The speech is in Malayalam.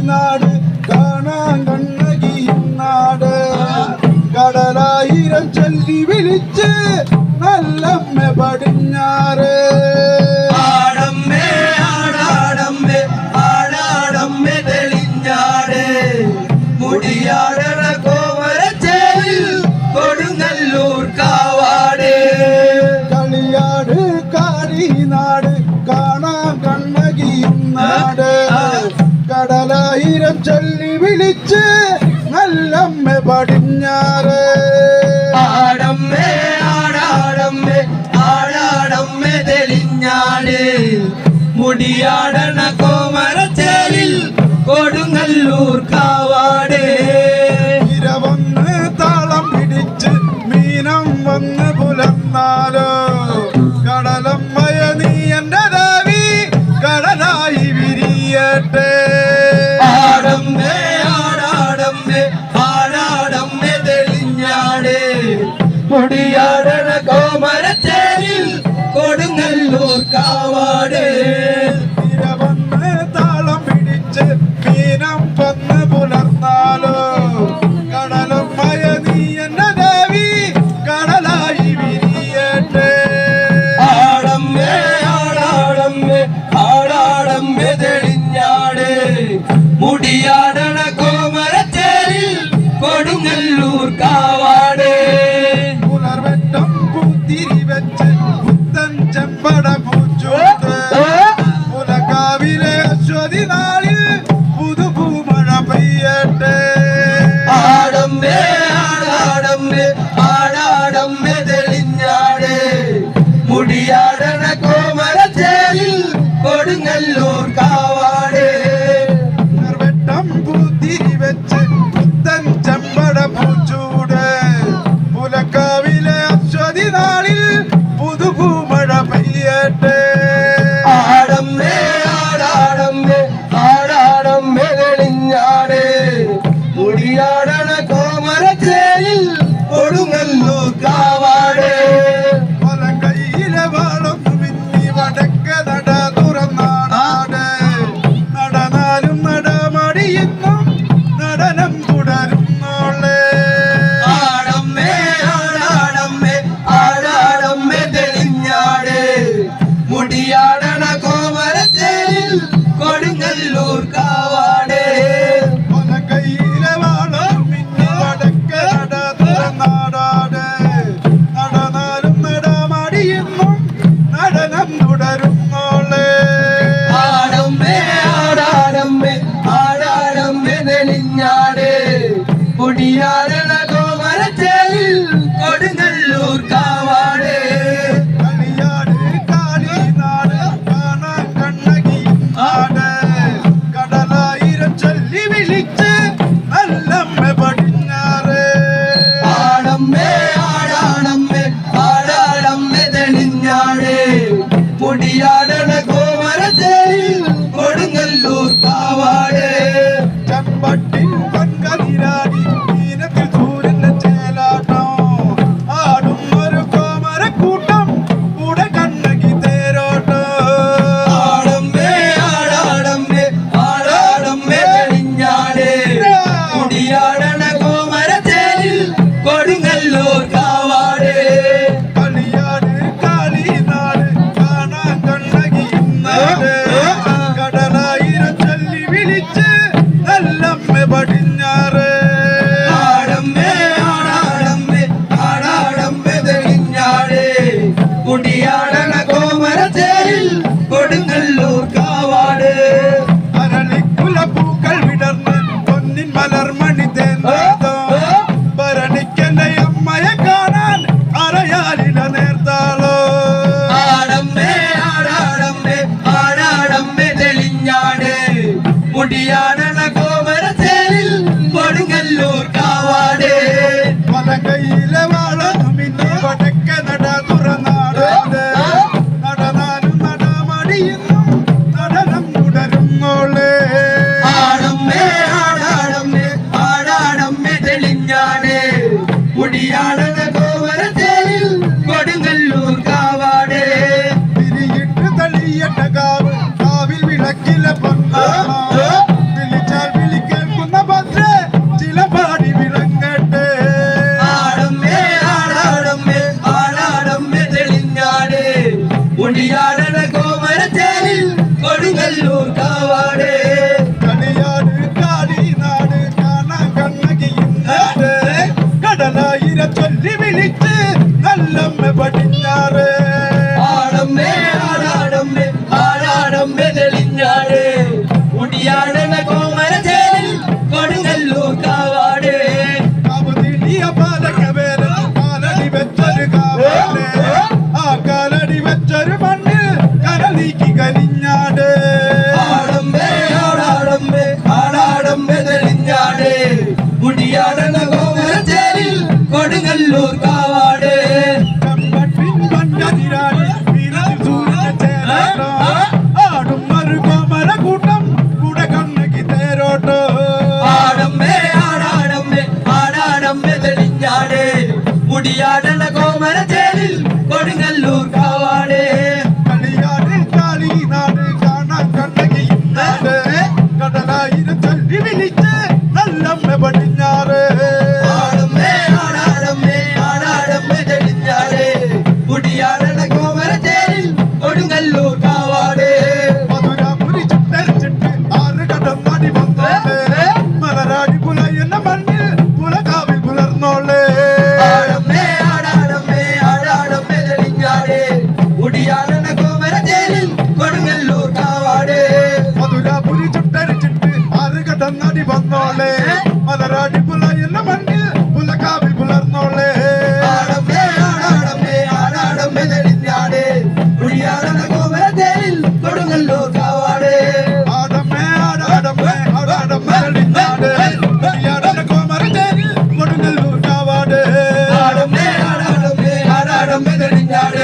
നാട് കാണാൻ കണ്ണകി നാട് കടലായിരം ചൊല്ലി വിളിച്ച് നല്ലമ്മ പടിഞ്ഞാറ് ആടമ്മേ ആടാടമ്മേ ആടാടമ്മേ തെളിഞ്ഞാട് മുടിയാടണ കോമരച്ചേരിൽ കൊടുങ്ങല്ലൂർ കാവാട് കളിയാട് കാളിനാട് കാണാൻ കണ്ണകി നാട് കടലായിരം ചൊല്ലി വിളിച്ച് നല്ലമ്മ പടിഞ്ഞാറ് ആടമ്മേ ആടാടമ്മേ ആടാടമ്മേ തെളിഞ്ഞാട് മുടിയാടണ കോമരച്ചേരിൽ കൊടുങ്ങല്ലൂർ കാവാട് ഇരവന്ന് താളം പിടിച്ച് മീനം വന്ന് പുലർന്നാലോ കടലമ്മയ നീ എന്റെ ദേവി കടലായി വിരിയട്ടെ ആടമ്മേ ആടാടമ്മേ ആടാടമ്മേ തെളിഞ്ഞാട് മുടിയാടണ കോമരച്ചേരിൽ കൊടുങ്ങല്ലൂർ കാവാട് ഇരവന്ന് താളം പിടിച്ച് മീനം വന്ന് പുലർന്നാലോ കടലമ്മയ നീ എന്റെ ദേവി കടലായി വിരിയട്ടെ ആടമ്മേ ആടാടമ്മേ ആടാടമ്മേ തെളിഞ്ഞാട് മുടിയാടണ കോമരച്ചേരിൽ കൊടുങ്ങല്ലൂർ കാവാട് പുലർവെട്ടം പൂത്തിരി വെച്ച് പുത്തൻ ചെമ്പട പൂച്ചോട്ട് പുലക്കാവിലെ അശ്വതി നാളിൽ പുതുപൂമഴ പെയ്യട്ടെ ആടമ്മേ ആടാടമ്മേ ആടാടമ്മേ തെളിഞ്ഞാട് മുടിയാടണ കോമരച്ചേരിൽ കൊടുങ്ങല്ലൂർ കാവാട് പുലർവെട്ടം പൂത്തിരി വെച്ച് പുത്തൻ ചെമ്പട പൂച്ചൂട് പുലക്കാവിലെ അശ്വതി നാളിൽ പുതുപൂമഴ പെയ്യട്ടെ ആടമ്മേ ആടാടമ്മേ ആടാടമ്മേ തെളിഞ്ഞാട് മുടിയാടണ കോമരച്ചേരിൽ കൊടുങ്ങല്ലൂർ കാവാട് വലങ്കൈയിലെ വാളൊന്നു മിന്നി വടക്ക് നട തുറന്നാടാട് നടനാലും നടമടിയുന്നും നടനം തുടരുന്നോളേ ആടമ്മേ ആടാടമ്മേ ആടാടമ്മേ തെളിഞ്ഞാട് മുടിയാടണ കോമരച്ചേരിൽ കൊടുങ്ങല്ലൂർ കാവാട് വലങ്കൈയിലെ വാളം മിന്നി വടക്ക് നട തുറന്നാടാട് നടനാലും നടമടിയുന്നും നടനം തുടരുന്നോളേ ആടമ്മേ ആടാടമ്മേ ആടാടമ്മേ തെളിഞ്ഞാട് മുടിയാടണ കോമരച്ചേരിൽ കൊടുങ്ങല്ലൂർ കാവാട് കളിയാട് കാളിനാട് കാണാൻ കണ്ണകി നാട് കടലായിരം ചൊല്ലി വിളിച്ച് നല്ലമ്മ പടിഞ്ഞാറ് ആടമ്മേ ആടാടമ്മേ ആടാടമ്മേ തെളിഞ്ഞാട് മുടിയാടണ കോമരച്ചേരിൽ കൊടുങ്ങല്ലൂർ കാവാട് ചെമ്പട്ടിൻ പൊൻകതിരാടി മീനത്തിൽ സൂര്യന്റെ ചേലാട്ടം ആടും ഒരു കോമരക്കൂട്ടം കൂടെ കണ്ണകി തേരോട്ടം ആടമ്മേ ആടാടമ്മേ ആടാടമ്മേ തെളിഞ്ഞാട് മുടിയാടണ കോമരച്ചേരിൽ കൊടുങ്ങല്ലൂർ കാവാട് കളിയാട് കാളിനാട് കാണാൻ കണ്ണകി നാട് കടലായിരം ചൊല്ലി വിളിച്ച് നല്ലമ്മ പടിഞ്ഞാറ് ആടമ്മേ ആടാടമ്മേ ആടാടമ്മേ തെളിഞ്ഞാട് മുടിയാടണ കോമരച്ചേരിൽ കൊടുങ്ങല്ലൂർ കാവാട് അരളിക്കുല പൂക്കൾ വിടർന്ന് പൊന്നിൻ മലർമണി തേർന്നോ ഭരണിക്കെന്നെ അമ്മയെ കാണാൻ അറയാലില നേർത്താളോ ആടമ്മേ ആടാടമ്മേ ആടാടമ്മേ തെളിഞ്ഞാട് മുടിയാടണ കോമരച്ചേരിൽ കൊടുങ്ങല്ലൂർ കാവാട് വലങ്കൈയിലെ വാളം മിന്നി വടക്ക് നട തുറന്നാട് നടനാലും നടമടിയുന്നും നടനം തുടരുന്നോളേ ആടമ്മേ ആടാടമ്മേ ആടാടമ്മേ തെളിഞ്ഞാട് മുടിയാടണ കോമരച്ചേരിൽ കൊടുങ്ങല്ലൂർ കാവാട് വിരിയിട്ട് തളിയട്ട കാവ് കാവിൽ വിളക്കിലെ പൊന്നാ വിളിച്ചാൽ തെളിഞ്ഞാട് മുടിയാടന കോമരത്തേരിൽ കൊടുങ്ങല്ലൂർ കാവാട് കമ്പട്ടിൻ പണ്ടതിരാടി വീരതിൽ സൂര്യചേരാട്ടോ ആടും ഒരു കോമര കൂട്ടം കൂടെ കണ്ണകി തേരോട്ടോ ആടമ്മേ ആടാടമ്മേ ആടാടമ്മേ തെളിഞ്ഞാട് മുടിയാടന കോമരത്തേരിൽ കൊടുങ്ങല്ലൂർ കാവാട് കളിയാട് കാളിനാട് കാണാൻ കണ്ണകി നാട് കടലായിരം ചൊല്ലി വിളിച്ച് നല്ലമ്മ പടിഞ്ഞാറ് ആടമ്മേ ആടാടമ്മേ ആടാടമ്മേ തെളിഞ്ഞാട് മുടിയാടന കോമരത്തേരിൽ കൊടുങ്ങല്ലൂർ കാവാട് മധുരാപുരി ചുട്ടരിച്ചിട്ട് ആറ് കടന്നാടി വന്നോളേ മലരാടി പുലയെന്ന മണ്ണിൽ പുലകാവിൽ പുലർന്നോളേ ആടമ്മേ ആടാടമ്മേ ആടാടമ്മേ തെളിഞ്ഞാട് മുടിയാടന കോമരത്തേരിൽ കൊടുങ്ങല്ലൂർ കാവാട് മധുരാപുരി ചുട്ടരിച്ചിട്ട് ആറ് കടന്നാടി വന്നോളേ മലരാടി പുലയെന്ന മണ്ണിൽ പുലകാവിൽ പുലർന്നോളേ ആടമ്മേ ആടാടമ്മേ ആടാടമ്മേ തെളിഞ്ഞാട് മുടിയാടന കോമരത്തേരിൽ കൊടുങ്ങല്ലൂർ കാവാട് ആടമ്മേ ആടാടമ്മേ ആടാടമ്മേ തെളിഞ്ഞാട് മുടിയാടന കോമരത്തേരിൽ കൊടുങ്ങല്ലൂർ കാവാട് ആടമ്മേ ആടാടമ്മേ ആടാടമ്മേ തെളിഞ്ഞാട്